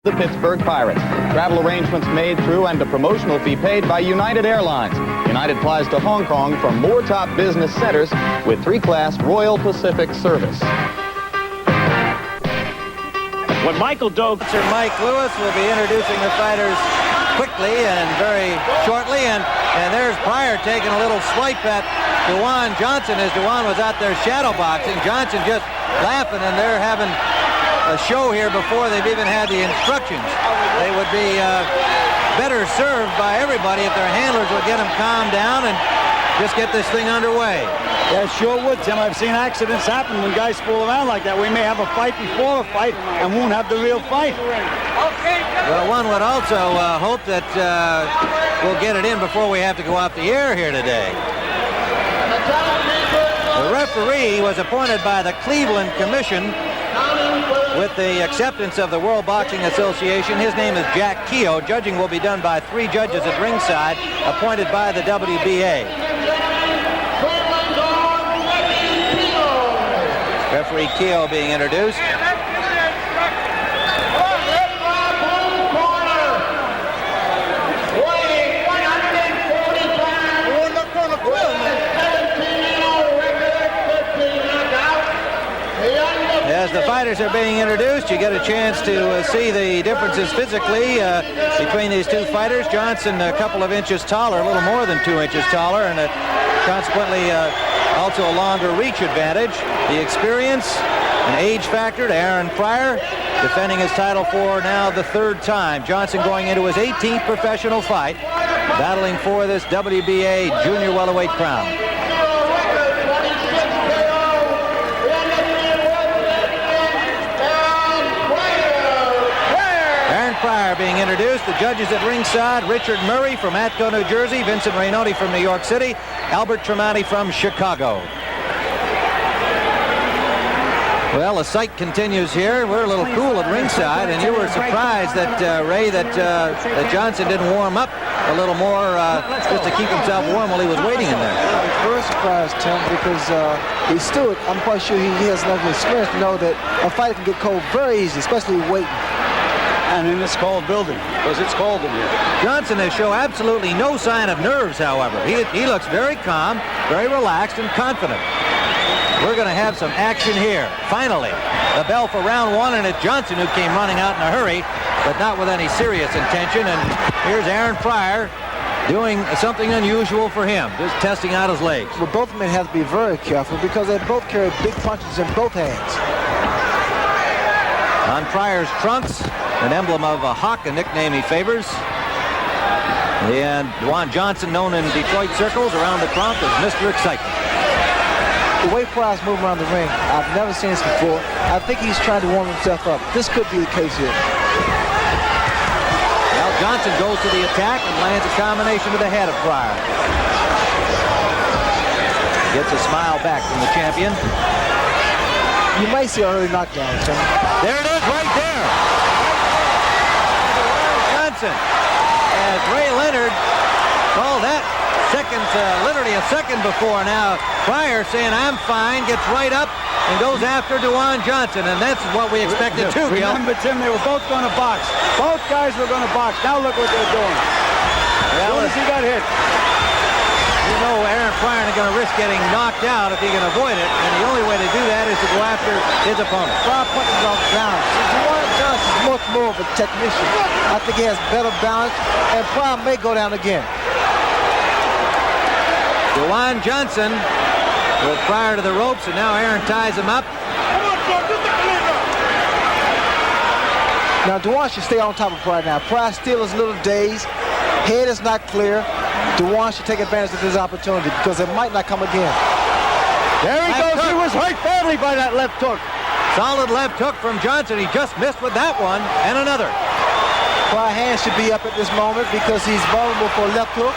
The Pittsburgh Pirates. Travel arrangements made through and a promotional fee paid by United Airlines. United flies to Hong Kong from more top business centers with 3-class Royal Pacific service. When Michael Doak, Sir Mike Lewis will be introducing the fighters quickly and very shortly, and there's Pryor taking a little swipe at Dujuan Johnson as Dujuan was out there shadow boxing. Johnson just laughing, and they're having a show here before they've even had the instructions. They would be better served by everybody if their handlers would get them calmed down and just get this thing underway. Yeah, sure would, Tim. I've seen accidents happen when guys fool around like that. We may have a fight before a fight and won't have the real fight. Well, one would also hope that we'll get it in before we have to go off the air here today. The referee was appointed by the Cleveland Commission with the acceptance of the World Boxing Association. His name is Jack Keogh. Judging will be done by 3 judges at ringside, appointed by the WBA. Referee Keogh being introduced. As the fighters are being introduced, you get a chance to see the differences physically between these two fighters. Johnson a couple of inches taller, a little more than 2 inches taller, and consequently also a longer reach advantage. The experience, an age factor to Aaron Pryor, defending his title for now the 3rd time. Johnson going into his 18th professional fight, battling for this WBA junior welterweight crown. Pryor being introduced. The judges at ringside: Richard Murray from Atco, New Jersey, Vincent Rainotti from New York City, Albert Tremonti from Chicago. Well, the sight continues here. We're a little cool at ringside, and you were surprised that, Ray, that Johnson didn't warm up a little more just to keep himself warm while he was waiting in there. Very surprised, Tim, because he stood. I'm quite sure he has enough experience to know that a fighter can get cold very easily, especially waiting. And in this cold building, because it's cold in here. Johnson has shown absolutely no sign of nerves, however. He looks very calm, very relaxed, and confident. We're going to have some action here. Finally, the bell for round 1, and it's Johnson who came running out in a hurry, but not with any serious intention. And here's Aaron Pryor doing something unusual for him, just testing out his legs. Well, both men have to be very careful because they both carry big punches in both hands. On Pryor's trunks, an emblem of a hawk, a nickname he favors. And Dujuan Johnson, known in Detroit circles around the trunk as Mr. Excitement. The way Pryor's moving around the ring, I've never seen this before. I think he's trying to warm himself up. This could be the case here. Well, Johnson goes to the attack and lands a combination to the head of Pryor. Gets a smile back from the champion. You might see an early knockdown, Tim. There it is, right there. Johnson, as Ray Leonard called that literally a second before now. Pryor saying, I'm fine, gets right up and goes after Dujuan Johnson, and that's what we expected too, Gil. Remember, Tim, they were both going to box. Both guys were going to box. Now look what they're doing. As soon as he got hit. You know Aaron Pryor is going to risk getting knocked out if he can avoid it, and the only way to do that is to go after his opponent. Pryor punches off balance. Dujuan Johnson is much more of a technician. I think he has better balance, and Pryor may go down again. Dujuan Johnson with Pryor to the ropes, and now Aaron ties him up. Now Dujuan should stay on top of Pryor now. Pryor still is a little dazed. Head is not clear. Dujuan should take advantage of this opportunity because it might not come again. There he goes. He was hurt badly by that left hook. Solid left hook from Johnson. He just missed with that one and another. Pryor's hand should be up at this moment because he's vulnerable for a left hook.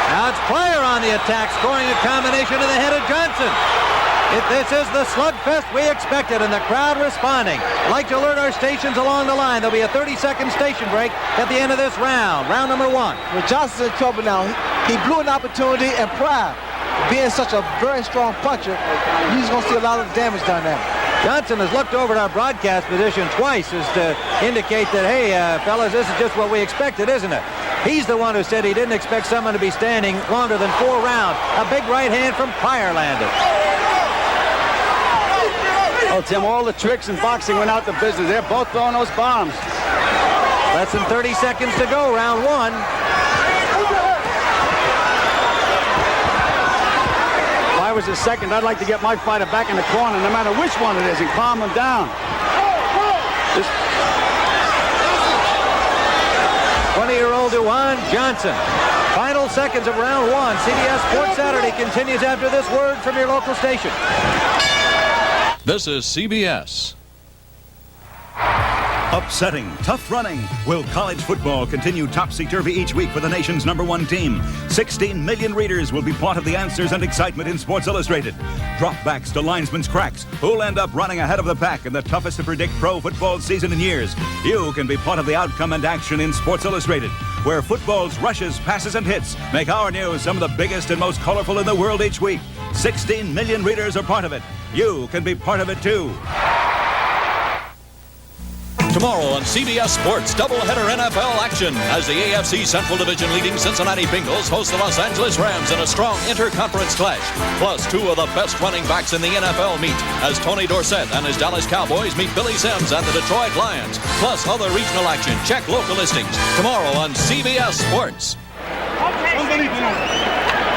Now it's Pryor on the attack, scoring a combination to the head of Johnson. This is the slugfest we expected, and the crowd responding. I'd like to alert our stations along the line. There'll be a 30-second station break at the end of this round number 1. Well, Johnson's in trouble now. He blew an opportunity, and Pryor, being such a very strong puncher, he's going to see a lot of damage done now. Johnson has looked over at our broadcast position twice as to indicate that, hey, fellas, this is just what we expected, isn't it? He's the one who said he didn't expect someone to be standing longer than 4 rounds. A big right hand from Pryor landed. Oh, Tim, all the tricks in boxing went out the business. They're both throwing those bombs. Less than 30 seconds to go, round 1. If I was a second, I'd like to get my fighter back in the corner, no matter which one it is, and calm him down. 20-year-old Dujuan Johnson. Final seconds of round 1. CBS Sports Saturday continues after this word from your local station. This is CBS. Upsetting, tough running. Will college football continue topsy-turvy each week for the nation's #1 team? 16 million readers will be part of the answers and excitement in Sports Illustrated. Dropbacks to linesmen's cracks. Who'll end up running ahead of the pack in the toughest to predict pro football season in years? You can be part of the outcome and action in Sports Illustrated, where football's rushes, passes, and hits make our news some of the biggest and most colorful in the world each week. 16 million readers are part of it. You can be part of it too. Tomorrow on CBS Sports, doubleheader NFL action as the AFC Central Division leading Cincinnati Bengals host the Los Angeles Rams in a strong interconference clash. Plus, 2 of the best running backs in the NFL meet as Tony Dorsett and his Dallas Cowboys meet Billy Sims and the Detroit Lions. Plus, other regional action. Check local listings. Tomorrow on CBS Sports.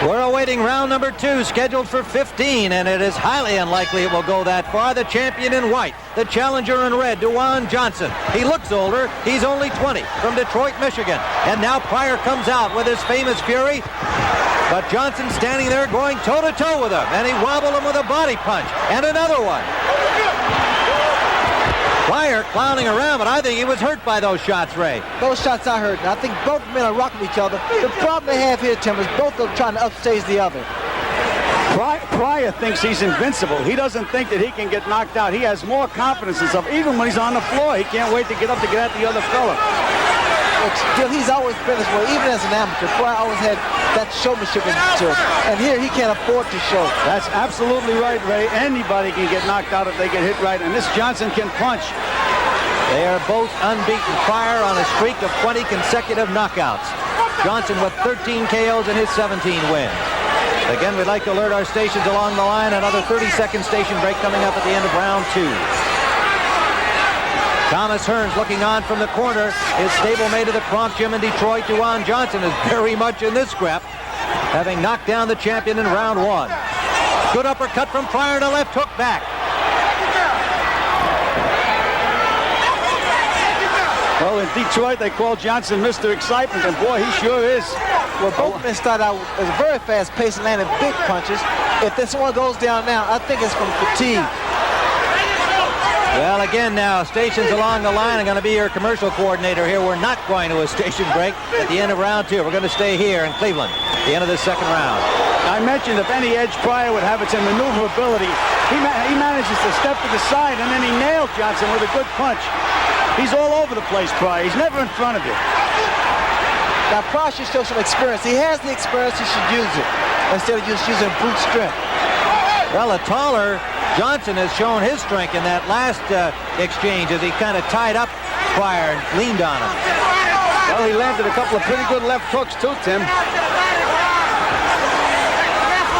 We're awaiting round number 2, scheduled for 15, and it is highly unlikely it will go that far. The champion in white, the challenger in red, Dujuan Johnson. He looks older. He's only 20, from Detroit, Michigan. And now Pryor comes out with his famous fury. But Johnson standing there going toe-to-toe with him, and he wobbled him with a body punch. And another one. Pryor clowning around, but I think he was hurt by those shots, Ray. Those shots I heard. I think both men are rocking each other. The problem they have here, Tim, is both of them trying to upstage the other. Pryor thinks he's invincible. He doesn't think that he can get knocked out. He has more confidence in himself. Even when he's on the floor, he can't wait to get up to get at the other fella. Still, he's always been this way, even as an amateur. Pryor always had that showmanship in him. And here, he can't afford to show. That's absolutely right, Ray. Anybody can get knocked out if they get hit right, and this Johnson can punch. They are both unbeaten. Pryor on a streak of 20 consecutive knockouts. Johnson with 13 KOs in his 17 wins. Again, we'd like to alert our stations along the line. Another 30-second station break coming up at the end of round 2. Thomas Hearns looking on from the corner. His stablemate of the Kronk Gym in Detroit, Dujuan Johnson, is very much in this scrap, having knocked down the champion in round 1. Good uppercut from Pryor to left hook back. Well, in Detroit, they call Johnson Mr. Excitement, and boy, he sure is. Well, both men start out as a very fast pace and landing big punches. If this one goes down now, I think it's from fatigue. Well, again now, stations along the line are going to be your commercial coordinator here. We're not going to a station break at the end of round 2. We're going to stay here in Cleveland at the end of this second round. I mentioned if any edge Pryor would have, it's in maneuverability. He manages to step to the side, and then he nailed Johnson with a good punch. He's all over the place, Pryor. He's never in front of you. Now, Pryor should show some experience. He has the experience. He should use it instead of just using brute strength. Well, a taller Johnson has shown his strength in that last exchange as he kind of tied up Pryor and leaned on him. Well, he landed a couple of pretty good left hooks, too, Tim.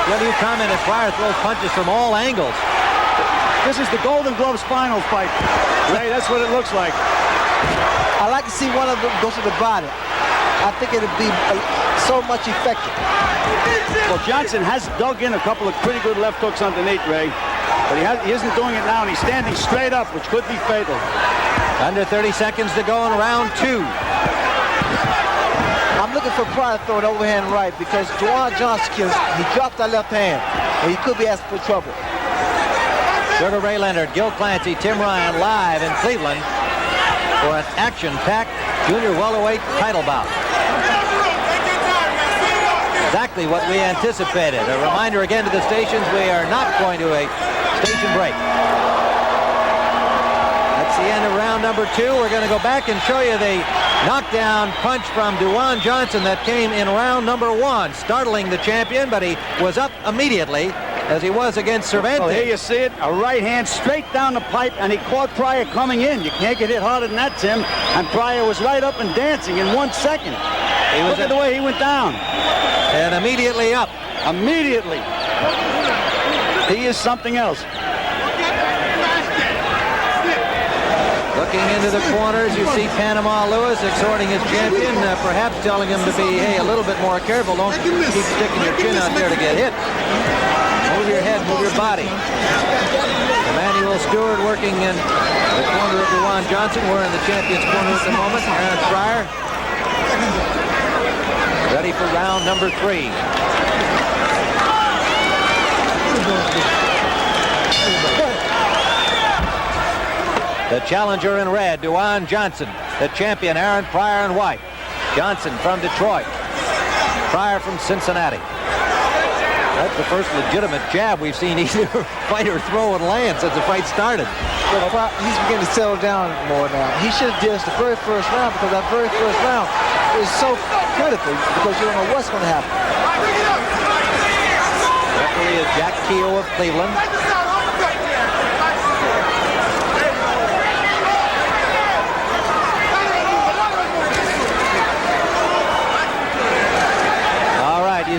What do you comment if Pryor throws punches from all angles? This is the Golden Gloves final fight. Ray, that's what it looks like. I like to see one of them go to the body. I think it'd be so much effective. Well, Johnson has dug in a couple of pretty good left hooks underneath, Ray. But he isn't doing it now, and he's standing straight up, which could be fatal. Under 30 seconds to go in round 2. I'm looking for Pryor to throw an overhand right because Dujuan Johnson, he dropped that left hand, and he could be asking for trouble. Sugar Ray Leonard, Gil Clancy, Tim Ryan live in Cleveland for an action-packed junior welterweight title bout. Exactly what we anticipated. A reminder again to the stations, we are not going to a station break. That's the end of round number 2. We're going to go back and show you the knockdown punch from Dujuan Johnson that came in round number 1, startling the champion, but he was up immediately. as he was against Cervantes. Well, here you see it, a right hand straight down the pipe, and he caught Pryor coming in. You can't get hit harder than that, Tim. And Pryor was right up and dancing in 1 second. Look at the way he went down. And immediately up. Immediately. He is something else. Looking into the corners, you see Panama Lewis exhorting his champion, perhaps telling him to be, hey, a little bit more careful. Don't keep sticking your chin out there to get hit. Move your head, move your body. Emmanuel Stewart working in the corner of Dujuan Johnson. We're in the champion's corner at the moment. Aaron Pryor ready for round number 3. The challenger in red, Dujuan Johnson. The champion, Aaron Pryor in white. Johnson from Detroit. Pryor from Cincinnati. That's the first legitimate jab we've seen either fighter throw and land since the fight started. Well, he's beginning to settle down more now. He should have did this the very first round, because that very first round is so critical because you don't know what's going to happen. Referee is Jack Keogh of Cleveland.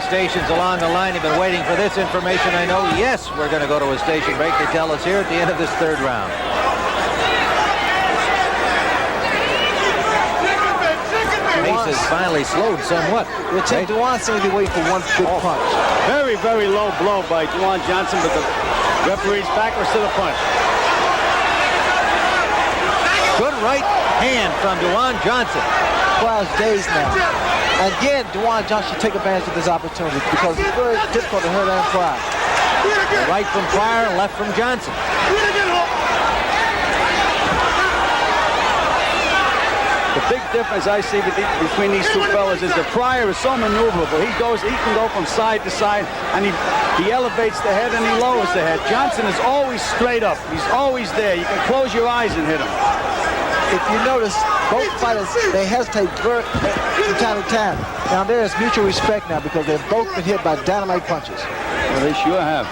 Stations along the line have been waiting for this information. I know. Yes, we're going to go to a station break. They tell us here at the end of this 3rd round. Pace has finally slowed somewhat. Dujuan seems to be waiting for one good punch. Very, very low blow by Dujuan Johnson, but the referee's backwards to the punch. Good right hand from Dujuan Johnson. Pryor's dazed now. Again, Dujuan Johnson should take advantage of this opportunity because it's very difficult to hurt Aaron Pryor. Right from Pryor, left from Johnson. The big difference I see between these two fellas is that Pryor is so maneuverable. He can go from side to side, and he elevates the head and he lowers the head. Johnson is always straight up. He's always there. You can close your eyes and hit him. If you notice, both fighters, they hesitate from time to time. Now there is mutual respect now because they've both been hit by dynamite punches. Well, they sure have.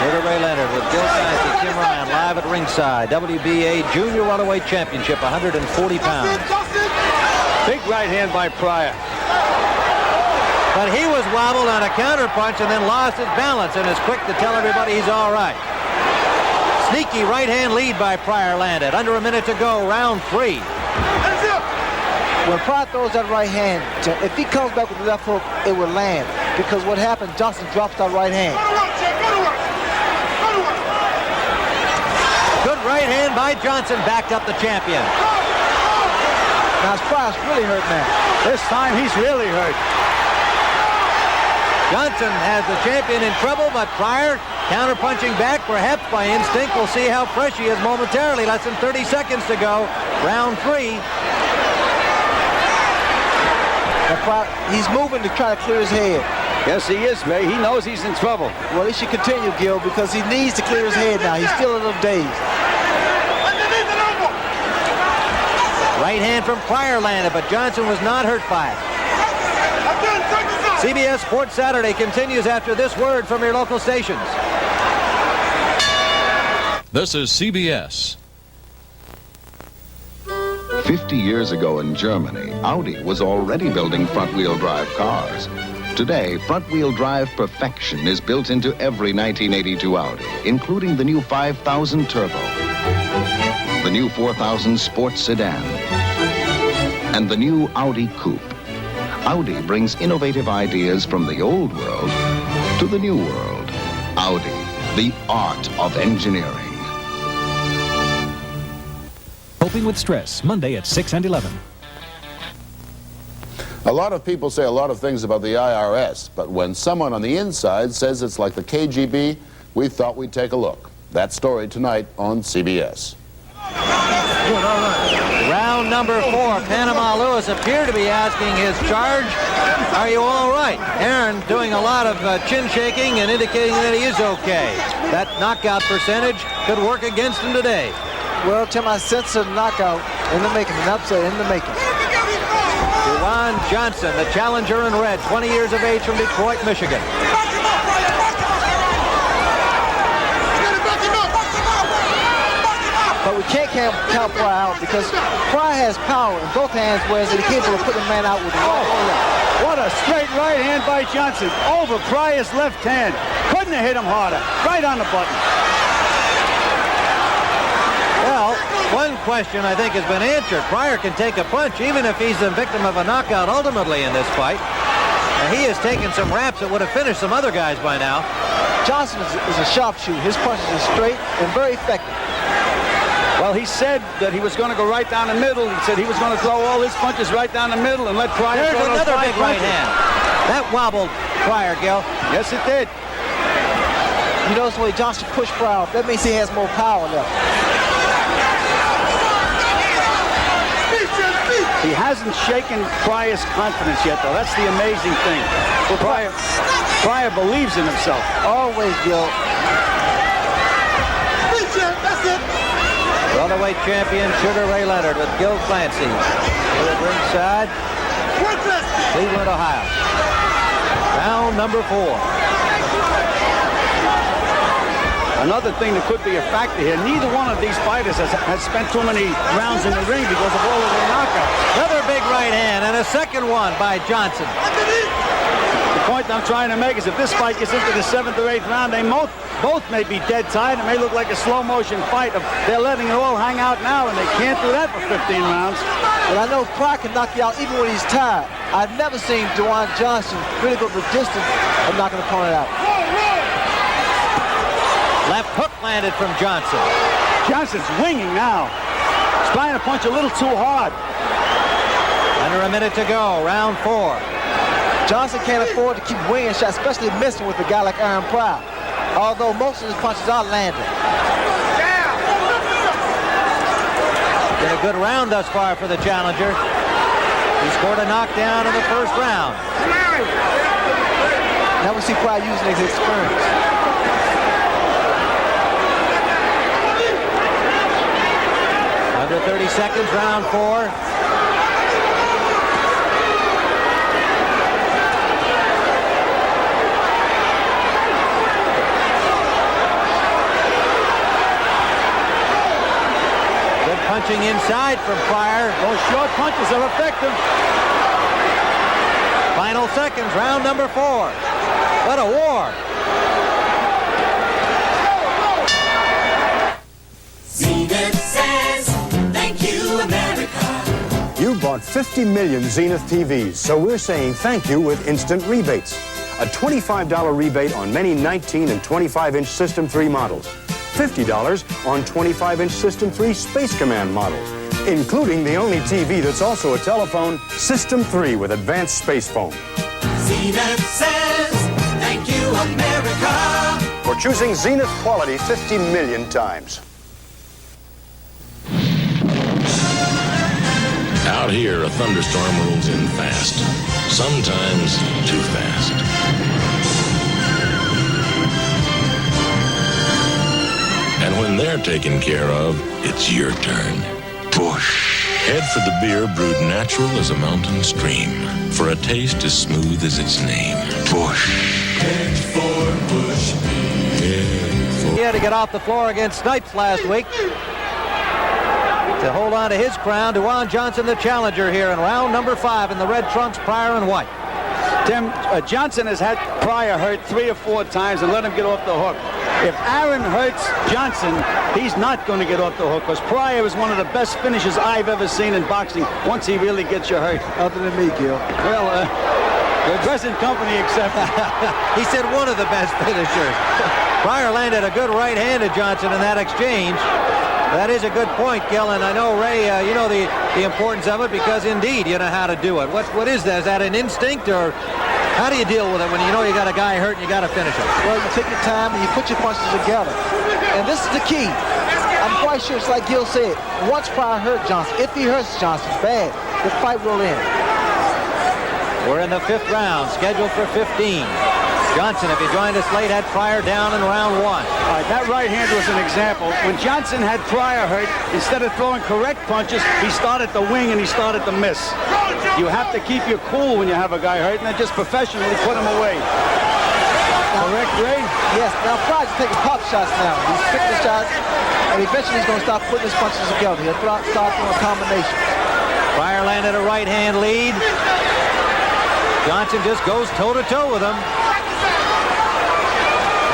Sugar Ray Leonard with Bill Science and Tim Ryan live at ringside. WBA Junior Welterweight Championship, 140 pounds. Big right hand by Pryor. But he was wobbled on a counter punch and then lost his balance and is quick to tell everybody he's all right. Sneaky right hand lead by Pryor landed. Under a minute to go, round 3. When Pryor throws that right hand, if he comes back with the left hook, it will land. Because what happened, Johnson drops that right hand. Good right hand by Johnson, backed up the champion. Now Pryor's really hurt now. This time he's really hurt. Johnson has the champion in trouble, but Pryor counter-punching back, perhaps by instinct. We'll see how fresh he is momentarily. Less than 30 seconds to go. Round 3. He's moving to try to clear his head. Yes, he is, May. He knows he's in trouble. Well, he should continue, Gil, because he needs to clear his head now. He's still a little dazed. Right hand from Pryor landed, but Johnson was not hurt by it. CBS Sports Saturday continues after this word from your local stations. This is CBS. 50 years ago in Germany, Audi was already building front-wheel drive cars. Today, front-wheel drive perfection is built into every 1982 Audi, including the new 5000 Turbo, the new 4000 Sports Sedan, and the new Audi Coupe. Audi brings innovative ideas from the old world to the new world. Audi, the art of engineering. Coping with Stress, Monday at 6 and 11. A lot of people say a lot of things about the IRS, but when someone on the inside says it's like the KGB, we thought we'd take a look. That story tonight on CBS. Round number 4. Panama Lewis appeared to be asking his charge, are you all right? Aaron doing a lot of chin shaking and indicating that he is okay. That knockout percentage could work against him today. Well, Tim, I sense a knockout in the making, an upset in the making. Dujuan Johnson, the challenger in red, 20 years of age from Detroit, Michigan. but we can't count Pryor out because Pryor has power in both hands, whereas he's capable of putting a man out with the right or left. What a straight right hand by Johnson over Pryor's left hand. Couldn't have hit him harder. Right on the button. Well, one question I think has been answered. Pryor can take a punch even if he's the victim of a knockout ultimately in this fight. He has taken some raps that would have finished some other guys by now. Johnson is a sharpshooter. His punches are straight and very effective. Well, he said that he was going to go right down the middle. He said he was going to throw all his punches right down the middle and let Pryor There's throw another those big right hand. That wobbled Pryor, Gil. Yes, it did. You notice the way Johnson pushed Pryor. That means he has more power left. He hasn't shaken Pryor's confidence yet, though. That's the amazing thing. Well, Pryor believes in himself. Always, Gil. That's it. Welterweight champion Sugar Ray Leonard with Gil Clancy. Here at ringside, Cleveland, Ohio. Round number 4. Another thing that could be a factor here, neither one of these fighters has spent too many rounds in the ring because of all of their knockouts. Another big right hand and a second one by Johnson. The point I'm trying to make is if this fight gets into the 7th or 8th round, they both may be dead tired. It may look like a slow motion fight. They're letting it all hang out now, and they can't do that for 15 rounds. But I know Pryor can knock you out even when he's tired. I've never seen Dujuan Johnson really go the distance of knocking an opponent out. Left hook landed from Johnson. Johnson's winging now. He's trying to punch a little too hard. Under a minute to go, round 4. Johnson can't afford to keep winging shots, especially missing with a guy like Aaron Pryor. Although most of his punches are landing. Been a good round thus far for the challenger. He scored a knockdown in the first round. Now we see Pryor using his experience. Under 30 seconds, round 4. Good punching inside from Pryor. Those short punches are effective. Final seconds, round number 4. What a war. You bought 50 million Zenith TVs, so we're saying thank you with instant rebates. A $25 rebate on many 19 and 25-inch System 3 models. $50 on 25-inch System 3 Space Command models, including the only TV that's also a telephone, System 3 with advanced space phone. Zenith says, thank you, America. For choosing Zenith quality 50 million times. Out here, a thunderstorm rolls in fast, sometimes too fast. And when they're taken care of, it's your turn. Bush. Head for the beer brewed natural as a mountain stream, for a taste as smooth as its name. Bush. Head for Bush beer. He had to get off the floor against Snipes last week to hold on to his crown. Dujuan Johnson, the challenger here in round number 5 in the red trunks, Pryor and white. Tim, Johnson has had Pryor hurt 3 or 4 times and let him get off the hook. If Aaron hurts Johnson, he's not going to get off the hook because Pryor is one of the best finishers I've ever seen in boxing once he really gets you hurt. Other than me, Gil. Well, the present company accepted. He said one of the best finishers. Pryor landed a good right hand to Johnson in that exchange. That is a good point, Gil, and I know, Ray, you know the importance of it because, indeed, you know how to do it. What is that? Is that an instinct, or how do you deal with it when you know you got a guy hurt and you got to finish him? Well, you take your time and you put your punches together. And this is the key. I'm quite sure it's like Gil said. Once Pryor hurt Johnson, if he hurts Johnson bad, the fight will end. We're in the 5th round, scheduled for 15. Johnson, if he joined us late, had Pryor down in round 1. All right, that right hand was an example. When Johnson had Pryor hurt, instead of throwing correct punches, he started to wing and he started to miss. You have to keep your cool when you have a guy hurt and then just professionally put him away. Correct, Ray? Yes. Now Pryor's taking pop shots now. He's picking the shots. And eventually he's going to start putting his punches together. He'll start throwing combinations. Pryor landed a right-hand lead. Johnson just goes toe-to-toe with him.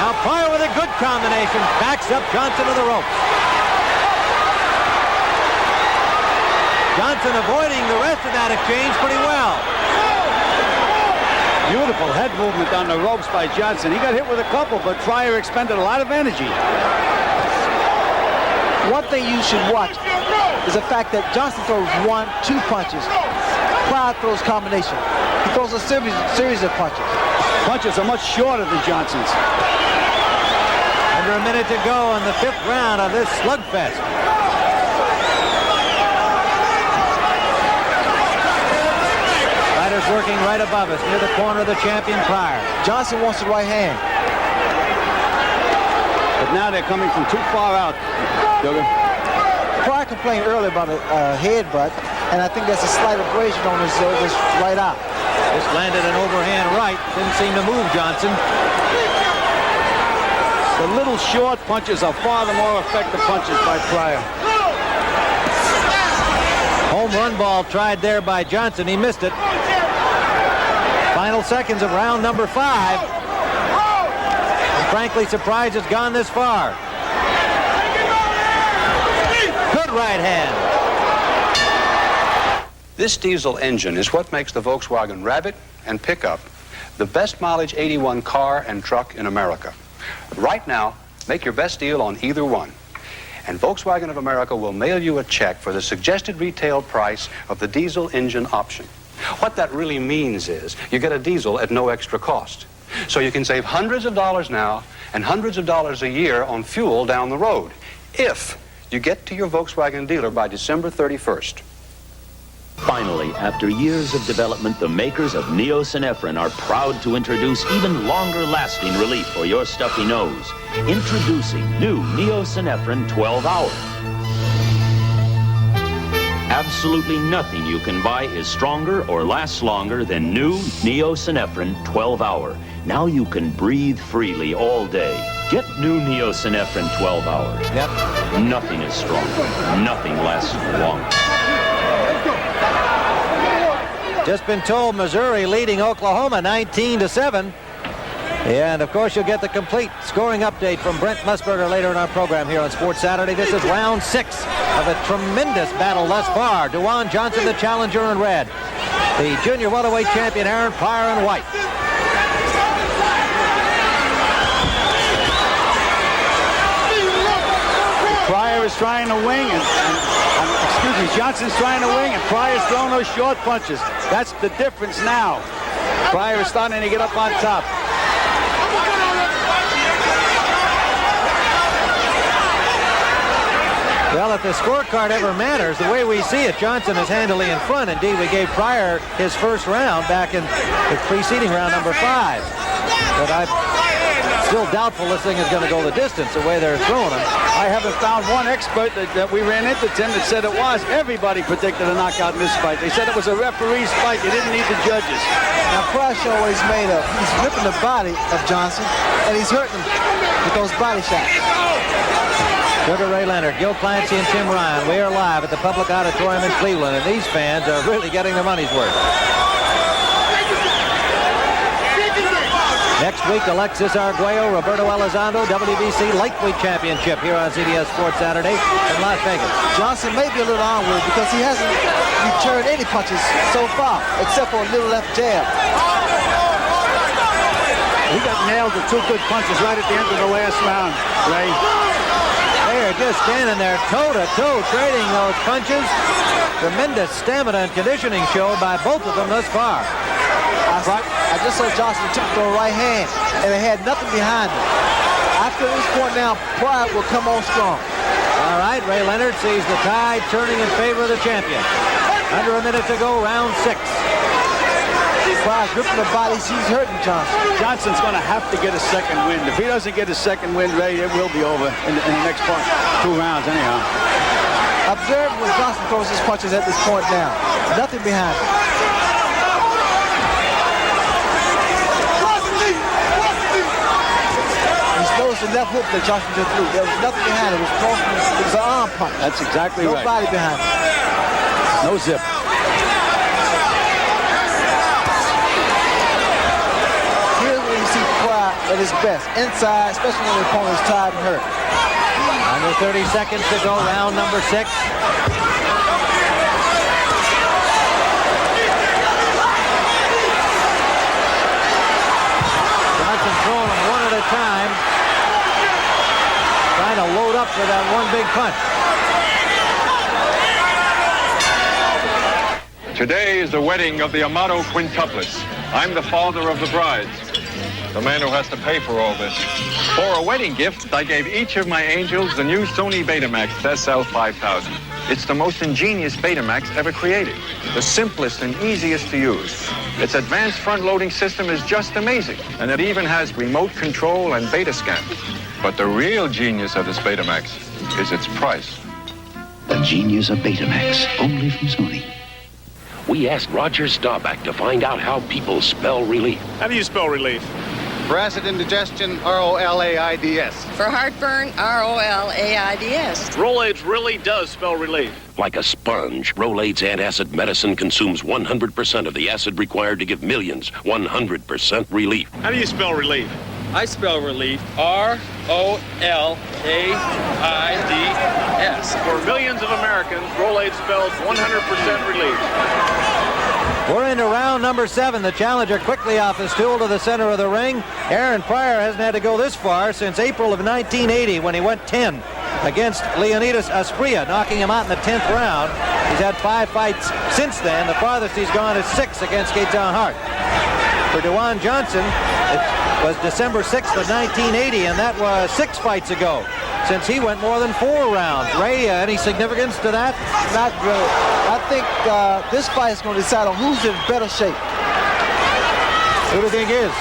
Now Pryor with a good combination. Backs up Johnson to the ropes. Johnson avoiding the rest of that exchange pretty well. Beautiful head movement on the ropes by Johnson. He got hit with a couple, but Pryor expended a lot of energy. One thing you should watch is the fact that Johnson throws 1-2 punches. Pryor throws combination. He throws a series of punches. Punches are much shorter than Johnson's. Under a minute to go in the 5th round of this slugfest. Fighters working right above us near the corner of the champion Pryor. Johnson wants the right hand. But now they're coming from too far out. Pryor complained earlier about a headbutt, and I think that's a slight abrasion on his right eye. Just landed an overhand right. Didn't seem to move Johnson. The little short punches are far the more effective punches by Pryor. Home run ball tried there by Johnson. He missed it. Final seconds of round number 5. I'm frankly surprised it's gone this far. Good right hand. This diesel engine is what makes the Volkswagen Rabbit and Pickup the best mileage 81 car and truck in America. Right now, make your best deal on either one. And Volkswagen of America will mail you a check for the suggested retail price of the diesel engine option. What that really means is you get a diesel at no extra cost. So you can save hundreds of dollars now and hundreds of dollars a year on fuel down the road if you get to your Volkswagen dealer by December 31st. Finally, after years of development, the makers of Neosynephrine are proud to introduce even longer-lasting relief for your stuffy nose. Introducing new Neosynephrine 12 Hour. Absolutely nothing you can buy is stronger or lasts longer than new Neosynephrine 12 Hour. Now you can breathe freely all day. Get new Neosynephrine 12 Hour. Yep. Nothing is stronger. Nothing lasts longer. Just been told Missouri leading Oklahoma 19-7. And of course you'll get the complete scoring update from Brent Musburger later in our program here on Sports Saturday. This is round 6 of a tremendous battle thus far. Dujuan Johnson, the challenger in red. The junior welterweight champion Aaron Pryor in white. Pryor is trying to wing, Johnson's trying to wing, and Pryor's throwing those short punches. That's the difference now. Pryor is starting to get up on top. Well, if the scorecard ever matters, the way we see it, Johnson is handily in front. Indeed, we gave Pryor his first round back in the preceding round number 5. But I'm still doubtful this thing is going to go the distance the way they're throwing him. I haven't found one expert that we ran into, Tim, that said it was. Everybody predicted a knockout in this fight. They said it was a referee's fight. They didn't need the judges. Now, Pryor always made up. He's ripping the body of Johnson, and he's hurting him with those body shots. Sugar Ray Leonard, Gil Clancy, and Tim Ryan. We are live at the Public Auditorium in Cleveland, and these fans are really getting their money's worth. Next week, Alexis Arguello, Roberto Elizondo, WBC Lightweight Championship here on CBS Sports Saturday in Las Vegas. Johnson may be a little onward because he hasn't returned any punches so far, except for a little left jab. He got nailed with 2 good punches right at the end of the last round, Ray. They're just standing there toe-to-toe trading those punches. Tremendous stamina and conditioning show by both of them thus far. I just saw Johnson took the right hand, and it had nothing behind it. After this point now, Pryor will come on strong. All right, Ray Leonard sees the tide turning in favor of the champion. Under a minute to go, round 6. Pryor's gripping the bodies. He's hurting Johnson. Johnson's going to have to get a second win. If he doesn't get a second win, Ray, it will be over in the next 2 rounds anyhow. Observe when Johnson throws his punches at this point now. Nothing behind it. He's noticed the left hook that Johnson just threw. There was nothing behind it. It was an arm punch. That's exactly right. No body behind it. No zip. Here's where you see Pryor at his best. Inside, especially when the opponent is tired and hurt. Under 30 seconds to go, round number 6. Throwing them one at a time, trying to load up for that one big punch. Today is the wedding of the Amato quintuplets. I'm the father of the brides, the man who has to pay for all this. For a wedding gift, I gave each of my angels the new Sony Betamax SL5000. It's the most ingenious Betamax ever created, the simplest and easiest to use. Its advanced front-loading system is just amazing, and it even has remote control and beta scan. But the real genius of this Betamax is its price. The genius of Betamax, only from Sony. We asked Roger Staubach to find out how people spell relief. How do you spell relief? For acid indigestion, R-O-L-A-I-D-S. For heartburn, R-O-L-A-I-D-S. Rolaids really does spell relief. Like a sponge, Rolaids antacid medicine consumes 100% of the acid required to give millions 100% relief. How do you spell relief? I spell relief R-O-L-A-I-D-S. For millions of Americans, Rolaids spells 100% relief. We're into round number 7. The challenger quickly off the stool to the center of the ring. Aaron Pryor hasn't had to go this far since April of 1980 when he went 10 against Leonidas Asprilla, knocking him out in the 10th round. He's had 5 fights since then. The farthest he's gone is 6 against Gaetan Hart. For Dujuan Johnson, it was December 6th of 1980, and that was 6 fights ago since he went more than 4 rounds. Ray, any significance to that? Not really. I think this fight is going to decide on who's in better shape. Who do you think is?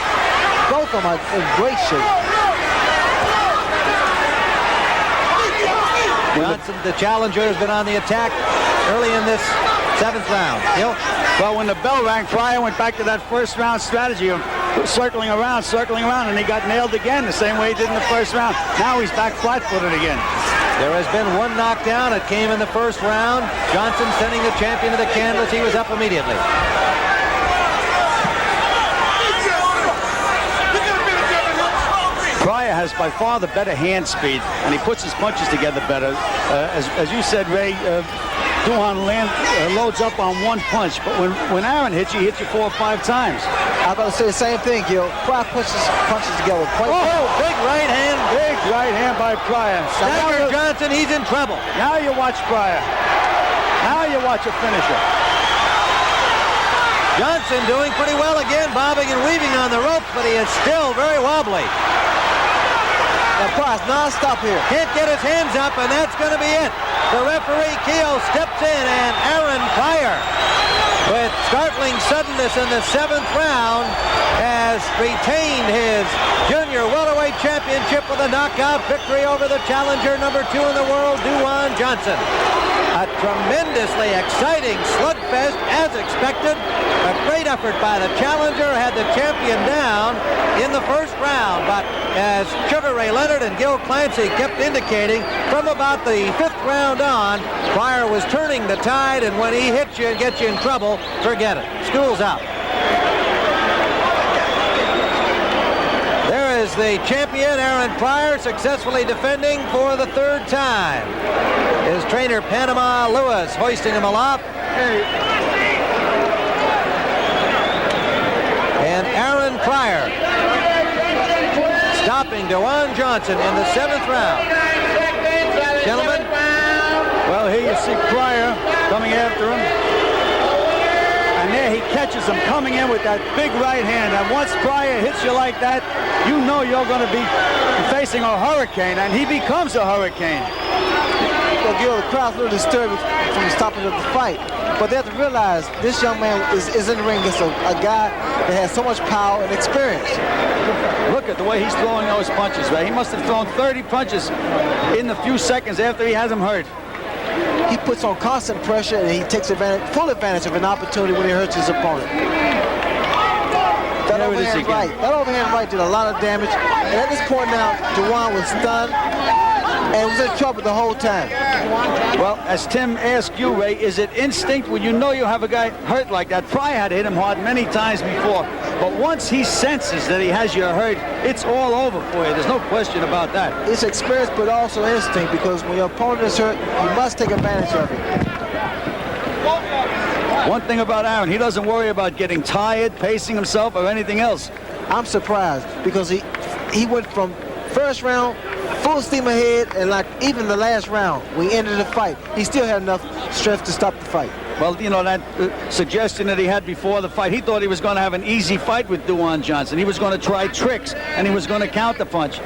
Both of them are in great shape. Johnson, the challenger, has been on the attack early in this 7th round. Hill? Well, when the bell rang, Pryor went back to that first round strategy of circling around, and he got nailed again the same way he did in the first round. Now he's back flat-footed again. There has been one knockdown. It came in the first round. Johnson sending the champion to the canvas. He was up immediately. Pryor has by far the better hand speed, and he puts his punches together better. As you said, Ray, Dujuan loads up on one punch, but when Aaron hits you, he hits you 4 or 5 times. I'm about to say the same thing, Gil. Pryor punches together quite well. Big right hand. Big right hand by Pryor. Stagger Johnson, he's in trouble. Now you watch Pryor. Now you watch a finisher. Johnson doing pretty well again, bobbing and weaving on the ropes, but he is still very wobbly. Now Pryor's non-stop here. Can't get his hands up, and that's going to be it. The referee, Keogh, steps in, and Aaron Pryor, with startling suddenness in the 7th round, has retained his junior welterweight championship with a knockout victory over the challenger number 2 in the world, Dujuan Johnson. A tremendously exciting slugfest, as expected. A great effort by the challenger, had the champion down in the first round, but as Sugar Ray Leonard and Gil Clancy kept indicating, from about the 5th round on, Pryor was turning the tide, and when he hits you and gets you in trouble, forget it. School's out. There is the champion, Aaron Pryor, successfully defending for the 3rd time. His trainer, Panama Lewis, hoisting him aloft. And Aaron Pryor stopping Dujuan Johnson in the 7th round. Gentlemen? Well, here you see Pryor coming after him. And there he catches him coming in with that big right hand. And once Pryor hits you like that, you know you're going to be facing a hurricane, and he becomes a hurricane. Well, Gil, the crowd's a little disturbed from the stoppage of the fight. But they have to realize this young man is in the ring against a guy that has so much power and experience. Look at the way he's throwing those punches, right? He must have thrown 30 punches in the few seconds after he has him hurt. He puts on constant pressure, and he takes full advantage of an opportunity when he hurts his opponent. That There it is overhand again. right. That overhand right did a lot of damage. And at this point now, Dujuan was stunned and was in trouble the whole time. Well, as Tim asked you, Ray, is it instinct when you know you have a guy hurt like that? Pryor had hit him hard many times before, but once he senses that he has you hurt, it's all over for you. There's no question about that. It's experience, but also instinct, because when your opponent is hurt, you must take advantage of it. One thing about Aaron, he doesn't worry about getting tired, pacing himself, or anything else. I'm surprised because he went from first round full steam ahead, and like even the last round, we ended the fight, he still had enough strength to stop the fight. Well, you know, that suggestion that he had before the fight, he thought he was going to have an easy fight with Dujuan Johnson. He was going to try tricks, and he was going to counterpunch.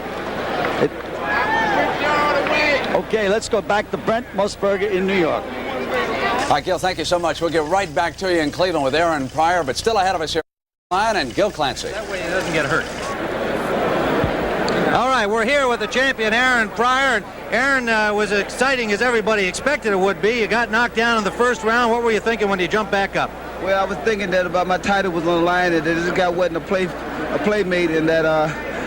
Okay, let's go back to Brent Musburger in New York. All right, Gil, thank you so much. We'll get right back to you in Cleveland with Aaron Pryor, but still ahead of us here, and Gil Clancy. That way he doesn't get hurt. All right, we're here with the champion, Aaron Pryor. Aaron was exciting as everybody expected it would be. You got knocked down in the first round. What were you thinking when you jumped back up? Well, I was thinking that about my title was on the line, and that this guy wasn't a playmate, and that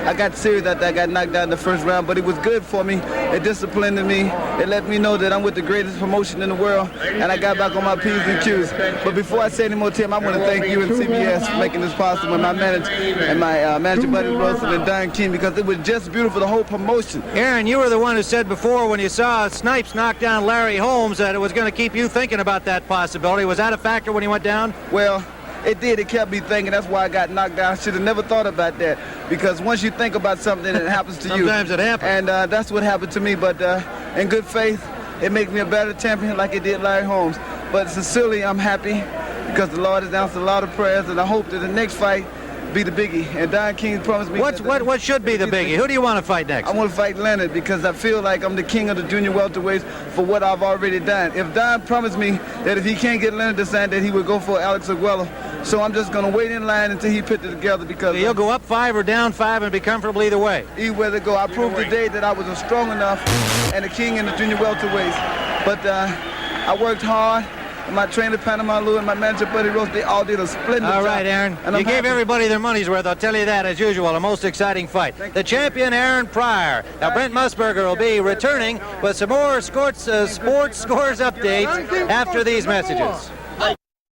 I got serious that I got knocked down in the first round, but it was good for me. It disciplined me. It let me know that I'm with the greatest promotion in the world, and I got back on my P's and Q's. But before I say any more, Tim, I want to thank you and CBS for making this possible, and my manager and my manager, Buddy Wilson, and Don King, because it was just beautiful, the whole promotion. Aaron, you were the one who said before when you saw Snipes knock down Larry Holmes that it was going to keep you thinking about that possibility. Was that a factor when he went down? Well, it did. It kept me thinking. That's why I got knocked down. I should have never thought about that, because once you think about something, it happens to you. Sometimes it happens. And that's what happened to me. But in good faith, it made me a better champion like it did Larry Holmes. But sincerely, I'm happy because the Lord has answered a lot of prayers, and I hope that the next fight be the biggie. And Don King promised me. What should be the biggie? Who do you want to fight next? I want to fight Leonard, because I feel like I'm the king of the junior welterweights for what I've already done. If Don promised me that if he can't get Leonard to sign, that he would go for Alex Aguero. So I'm just going to wait in line until he puts it together, because you'll go up 5 or down 5 and be comfortable either way. Either way they go. I proved today that I was strong enough and the king in the junior welterweights. But I worked hard. My trainer, Panama Lou, and my manager, Buddy Rose, they all did a splendid job. All right, Aaron. You gave everybody their money's worth. I'll tell you that, as usual. A most exciting fight. The champion, Aaron Pryor. Now, Brent Musburger will be returning with some more sports scores updates after these messages.